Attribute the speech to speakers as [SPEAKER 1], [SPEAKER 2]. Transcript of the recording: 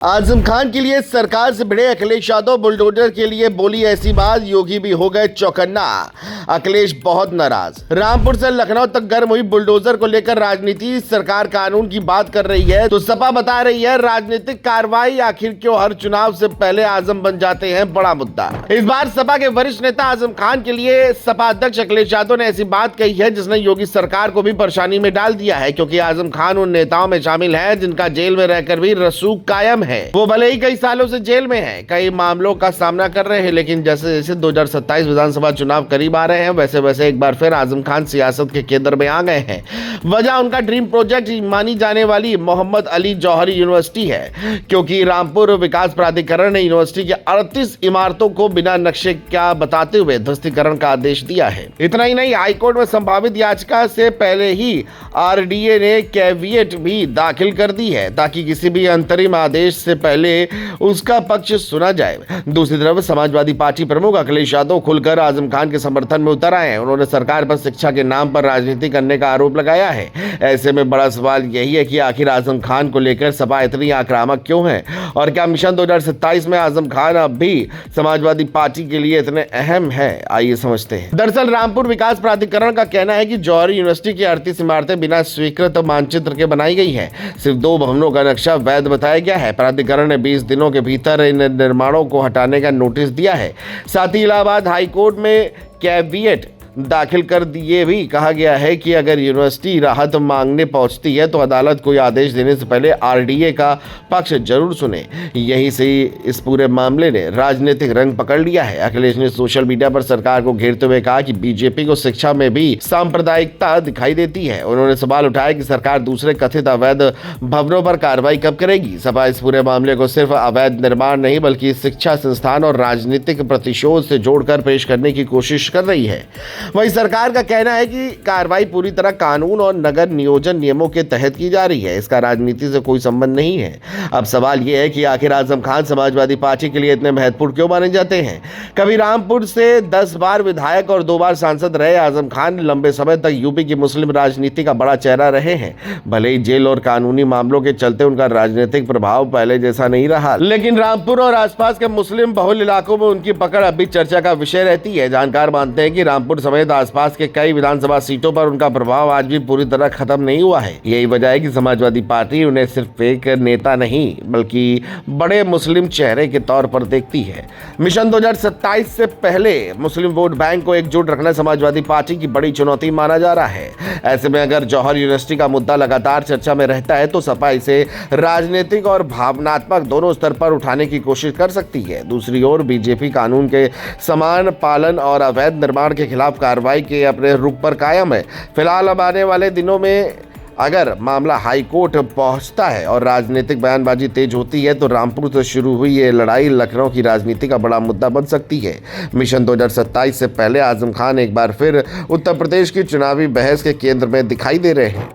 [SPEAKER 1] आजम खान के लिए सरकार से भिड़े अखिलेश यादव, बुलडोजर के लिए बोली ऐसी बात, योगी भी हो गए चौकन्ना। अखिलेश बहुत नाराज। रामपुर से लखनऊ तक गर्म हुई बुलडोजर को लेकर राजनीति। सरकार कानून की बात कर रही है तो सपा बता रही है राजनीतिक कार्रवाई। आखिर क्यों हर चुनाव से पहले आजम बन जाते हैं बड़ा मुद्दा। इस बार सपा के वरिष्ठ नेता आजम खान के लिए सपा अध्यक्ष अखिलेश यादव ने ऐसी बात कही है जिसने योगी सरकार को भी परेशानी में डाल दिया है, क्योंकि आजम खान उन नेताओं में शामिल है जिनका जेल में रहकर भी रसूख कायम है। वो भले ही कई सालों से जेल में हैं, कई मामलों का सामना कर रहे हैं, लेकिन जैसे जैसे 2027 विधानसभा चुनाव करीब आ रहे हैं वैसे वैसे एक बार फिर आजम खान सियासत के केंद्र में आ गए हैं। वजह उनका ड्रीम प्रोजेक्ट मानी जाने वाली मोहम्मद अली जौहरी यूनिवर्सिटी है, क्योंकि रामपुर विकास प्राधिकरण ने यूनिवर्सिटी की 38 इमारतों को बिना नक्शे क्या बताते हुए ध्वस्तीकरण का आदेश दिया है। इतना ही नहीं, हाईकोर्ट में संभावित याचिका से पहले ही आरडीए ने कैविएट भी दाखिल कर दी है ताकि किसी भी अंतरिम आदेश से पहले उसका पक्ष सुना जाए। दूसरी तरफ समाजवादी पार्टी प्रमुख अखिलेश यादव खुलकर आजम खान के समर्थन में उतर आए हैं। उन्होंने सरकार पर शिक्षा के नाम पर राजनीति करने का आरोप लगाया है। ऐसे में बड़ा सवाल यही है कि आखिर आजम खान को लेकर सपा इतनी आक्रामक क्यों है, और क्या मिशन 2027 में आजम खान अब भी समाजवादी पार्टी के लिए इतने अहम है? आइए समझते हैं। दरअसल रामपुर विकास प्राधिकरण का कहना है कि जौहरी यूनिवर्सिटी की 38 इमारतें बिना स्वीकृत मानचित्र के बनाई गई है। सिर्फ 2 भवनों का नक्शा वैध बताया गया है। प्राधिकरण ने 20 दिनों के भीतर इन निर्माणों को हटाने का नोटिस दिया है। साथ ही इलाहाबाद हाईकोर्ट में कैविएट दाखिल कर दिए भी कहा गया है कि अगर यूनिवर्सिटी राहत मांगने पहुंचती है तो अदालत कोई आदेश देने से पहले आरडीए का पक्ष जरूर सुने। यहीं से इस पूरे मामले ने राजनीतिक रंग पकड़ लिया है। अखिलेश ने सोशल मीडिया पर सरकार को घेरते हुए कहा कि बीजेपी को शिक्षा में भी सांप्रदायिकता दिखाई देती है। उन्होंने सवाल उठाया कि सरकार दूसरे कथित अवैध भवनों पर कार्रवाई कब करेगी। सपा इस पूरे मामले को सिर्फ अवैध निर्माण नहीं बल्कि शिक्षा संस्थान और राजनीतिक प्रतिशोध से जोड़कर पेश करने की कोशिश कर रही है। वहीं सरकार का कहना है कि कार्रवाई पूरी तरह कानून और नगर नियोजन नियमों के तहत की जा रही है। इसका राजनीति से कोई संबंध नहीं है। अब सवाल यह है कि आखिर आजम खान समाजवादी पार्टी के लिए इतने महत्वपूर्ण क्यों माने जाते हैं? कभी रामपुर से 10 बार विधायक और 2 बार सांसद रहे आजम खान लंबे समय तक यूपी की मुस्लिम राजनीति का बड़ा चेहरा रहे हैं। भले ही जेल और कानूनी मामलों के चलते उनका राजनीतिक प्रभाव पहले जैसा नहीं रहा, लेकिन रामपुर और आसपास के मुस्लिम बहुल इलाकों में उनकी पकड़ अब भी चर्चा का विषय रहती है। जानकार मानते हैं कि रामपुर समेत आसपास के कई विधानसभा सीटों पर उनका प्रभाव आज भी पूरी तरह खत्म नहीं हुआ है। यही वजह है कि समाजवादी पार्टी उन्हें सिर्फ एक नेता नहीं बल्कि बड़े मुस्लिम चेहरे के तौर पर देखती है। मिशन 2027 से पहले मुस्लिम वोट बैंक को एकजुट रखना समाजवादी पार्टी की बड़ी चुनौती माना जा रहा है। ऐसे में अगर जौहर यूनिवर्सिटी का मुद्दा लगातार चर्चा में रहता है तो सपा इसे राजनीतिक और भावनात्मक दोनों स्तर पर उठाने की कोशिश कर सकती है। दूसरी ओर बीजेपी कानून के समान पालन और अवैध निर्माण के खिलाफ कार्रवाई के अपने रुख पर कायम है। फिलहाल अब आने वाले दिनों में अगर मामला हाई कोर्ट पहुंचता है और राजनीतिक बयानबाजी तेज होती है तो रामपुर से शुरू हुई ये लड़ाई लखनऊ की राजनीति का बड़ा मुद्दा बन सकती है। मिशन 2027 से पहले आजम खान एक बार फिर उत्तर प्रदेश की चुनावी बहस के केंद्र में दिखाई दे रहे हैं।